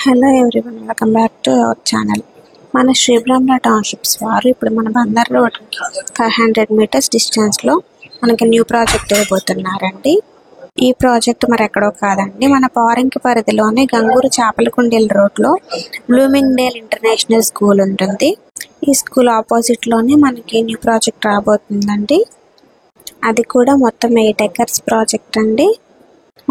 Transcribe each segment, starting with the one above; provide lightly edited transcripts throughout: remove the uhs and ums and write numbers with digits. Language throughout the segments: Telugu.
Hello everyone, welcome back to our channel. మన శ్రీ బ్రహ్మ టౌన్షిప్స్ వారు ఇప్పుడు మన బందర్ రోడ్కి 500 మీటర్స్ డిస్టెన్స్లో మనకి న్యూ ప్రాజెక్ట్ ఇవ్వబోతున్నారండి. ఈ ప్రాజెక్ట్ మరి ఎక్కడో కాదండి, మన పారింకి పరిధిలోనే గంగూరు చేపలకుండేల రోడ్లో బ్లూమింగ్ డేల్ ఇంటర్నేషనల్ స్కూల్ ఉంటుంది. ఈ స్కూల్ ఆపోజిట్లోనే మనకి న్యూ ప్రాజెక్ట్ రాబోతుందండి. అది కూడా మొత్తం 8 acres ప్రాజెక్ట్ అండి.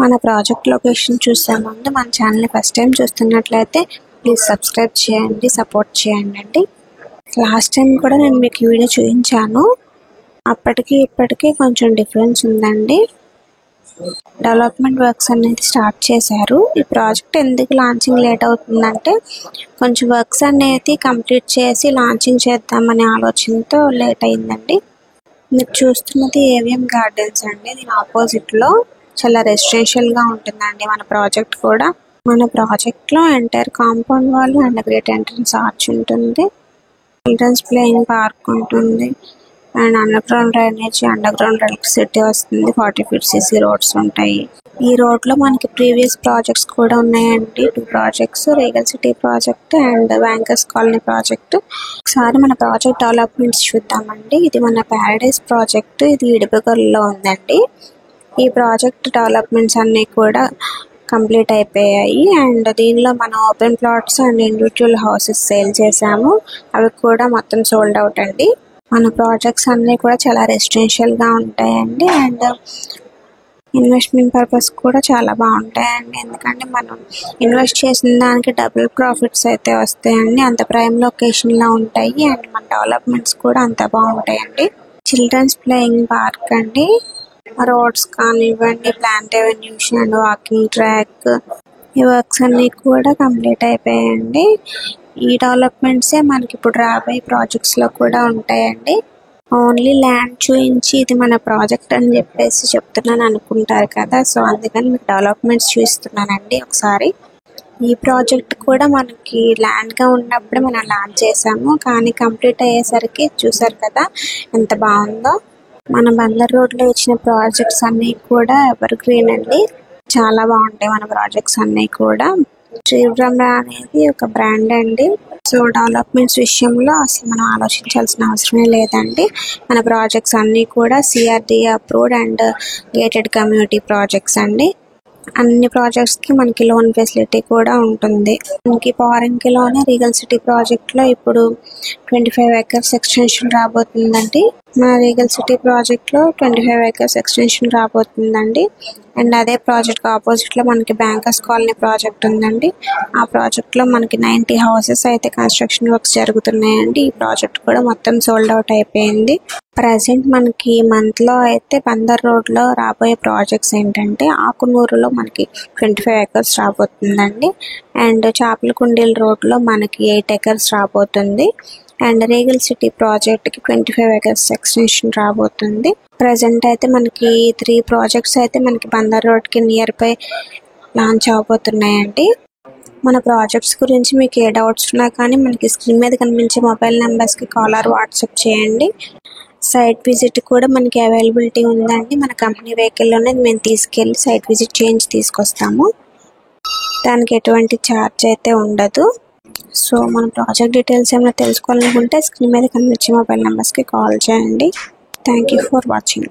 మన ప్రాజెక్ట్ లొకేషన్ చూసే ముందు మన ఛానల్ని ఫస్ట్ టైం చూస్తున్నట్లయితే ప్లీజ్ సబ్స్క్రైబ్ చేయండి, సపోర్ట్ చేయండి అండి. లాస్ట్ టైం కూడా నేను మీకు వీడియో చూపించాను, అప్పటికి ఇప్పటికీ కొంచెం డిఫరెన్స్ ఉందండి. డెవలప్మెంట్ వర్క్స్ అనేది స్టార్ట్ చేశారు. ఈ ప్రాజెక్ట్ ఎందుకు లాంచింగ్ లేట్ అవుతుందంటే కొంచెం వర్క్స్ అనేది కంప్లీట్ చేసి లాంచింగ్ చేద్దామనే ఆలోచనతో లేట్ అయిందండి. మీరు చూస్తున్నది ఏవిఎం గార్డెన్స్ అండి. దీని ఆపోజిట్లో చాలా రెసిడెన్షియల్గా ఉంటుందండి మన ప్రాజెక్ట్ కూడా. మన ప్రాజెక్ట్లో entire compound wall and great entrance arch ఉంటుంది, చిల్డ్రన్స్ ప్లేయింగ్ పార్క్ ఉంటుంది and under ground drainage, under ground electricity వస్తుంది. 40 feet CC రోడ్స్ ఉంటాయి. ఈ రోడ్లో మనకి ప్రీవియస్ ప్రాజెక్ట్స్ కూడా ఉన్నాయండి. 2 projects, Regal city project and bankers colony project. ఒకసారి మన ప్రాజెక్ట్ డెవలప్మెంట్స్ చూద్దామండి. ఇది మన ప్యారడైజ్ ప్రాజెక్ట్, ఇది ఇడుపుగల్లో ఉందండి. ఈ ప్రాజెక్ట్ డెవలప్మెంట్స్ అన్నీ కూడా కంప్లీట్ అయిపోయాయి అండ్ దీనిలో మనం open plots and individual houses sale చేసాము. అవి కూడా మొత్తం సోల్డ్ అవుట్ అండి. మన ప్రాజెక్ట్స్ అన్నీ కూడా చాలా రెసిడెన్షియల్గా ఉంటాయండి అండ్ ఇన్వెస్ట్మెంట్ పర్పస్ కూడా చాలా బాగుంటాయండి. ఎందుకంటే మనం ఇన్వెస్ట్ చేసిన దానికి డబుల్ ప్రాఫిట్స్ అయితే వస్తాయండి. అంత ప్రైమ్ లొకేషన్లో ఉంటాయి అండ్ మన డెవలప్మెంట్స్ కూడా అంత బాగుంటాయండి. చిల్డ్రన్స్ ప్లేయింగ్ పార్క్ అండి. రోడ్స్ కానివ్వండి, plant avenues and walking track, ఈ వర్క్స్ అన్నీ కూడా కంప్లీట్ అయిపోయాయండి. ఈ డెవలప్మెంట్సే మనకి ఇప్పుడు రాబోయే ప్రాజెక్ట్స్లో కూడా ఉంటాయండి. ఓన్లీ ల్యాండ్ చూపించి ఇది మన ప్రాజెక్ట్ అని చెప్పేసి చెప్తున్నాను అనుకుంటారు కదా, సో అందుకని మీకు డెవలప్మెంట్స్ చూపిస్తున్నానండి. ఒకసారి ఈ ప్రాజెక్ట్ కూడా మనకి ల్యాండ్గా ఉన్నప్పుడే మనం లాంచ్ చేసాము, కానీ కంప్లీట్ అయ్యేసరికి చూసారు కదా ఎంత బాగుందో. మన బందర్ రోడ్లో ఇచ్చిన ప్రాజెక్ట్స్ అన్నీ కూడా ఎవర్ గ్రీన్ అండి, చాలా బాగుంటాయి మన ప్రాజెక్ట్స్ అన్నీ కూడా. శ్రీ బ్రహ్మ అనేది ఒక బ్రాండ్ అండి. సో డెవలప్మెంట్స్ విషయంలో అసలు మనం ఆలోచించాల్సిన అవసరమే లేదండి. మన ప్రాజెక్ట్స్ అన్నీ కూడా CRDA approved and gated community projects అండి. అన్ని ప్రాజెక్ట్స్కి మనకి లోన్ ఫెసిలిటీ కూడా ఉంటుంది. మనకి పారింకిలోనే రీగల్ సిటీ ప్రాజెక్ట్లో ఇప్పుడు 25 acres ఎక్స్టెన్షన్ రాబోతుందండి. మన రీగల్ సిటీ ప్రాజెక్ట్లో 25 acres ఎక్స్టెన్షన్ రాబోతుందండి. అండ్ అదే ప్రాజెక్ట్ ఆపోజిట్లో మనకి బ్యాంకర్స్ కాలనీ ప్రాజెక్ట్ ఉందండి. ఆ ప్రాజెక్ట్లో మనకి 90 houses అయితే కన్స్ట్రక్షన్ వర్క్స్ జరుగుతున్నాయండి. ఈ ప్రాజెక్ట్ కూడా మొత్తం సోల్డ్ అవుట్ అయిపోయింది. ప్రజెంట్ మనకి మంత్లో అయితే బందర్ రోడ్లో రాబోయే ప్రాజెక్ట్స్ ఏంటంటే ఆకునూరులో మనకి 25 acres రాబోతుందండి అండ్ చేపలకుండేల రోడ్లో మనకి 8 acres రాబోతుంది అండ్ రీగల్ సిటీ ప్రాజెక్ట్కి 25 acres ఎక్స్టెన్షన్ రాబోతుంది. ప్రజెంట్ అయితే మనకి 3 ప్రాజెక్ట్స్ అయితే మనకి బందర్ రోడ్కి నియర్ బై లాంచ్ అవబోతున్నాయండి. మన ప్రాజెక్ట్స్ గురించి మీకు ఏ డౌట్స్ ఉన్నా కానీ మనకి స్క్రీన్ మీద కనిపించే మొబైల్ నెంబర్స్కి కాల్ ఆర్ వాట్సాప్ చేయండి. సైట్ విజిట్ కూడా మనకి అవైలబిలిటీ ఉందండి. మన కంపెనీ వెహికల్లోనే మేము తీసుకెళ్ళి సైట్ విజిట్ చేయించి తీసుకొస్తాము. దానికి ఎటువంటి ఛార్జ్ అయితే ఉండదు. సో మన ప్రాజెక్ట్ డీటెయిల్స్ ఏమైనా తెలుసుకోవాలనుకుంటే స్క్రీన్ మీద కనిపించే మొబైల్ నెంబర్స్కి కాల్ చేయండి. Thank you for watching.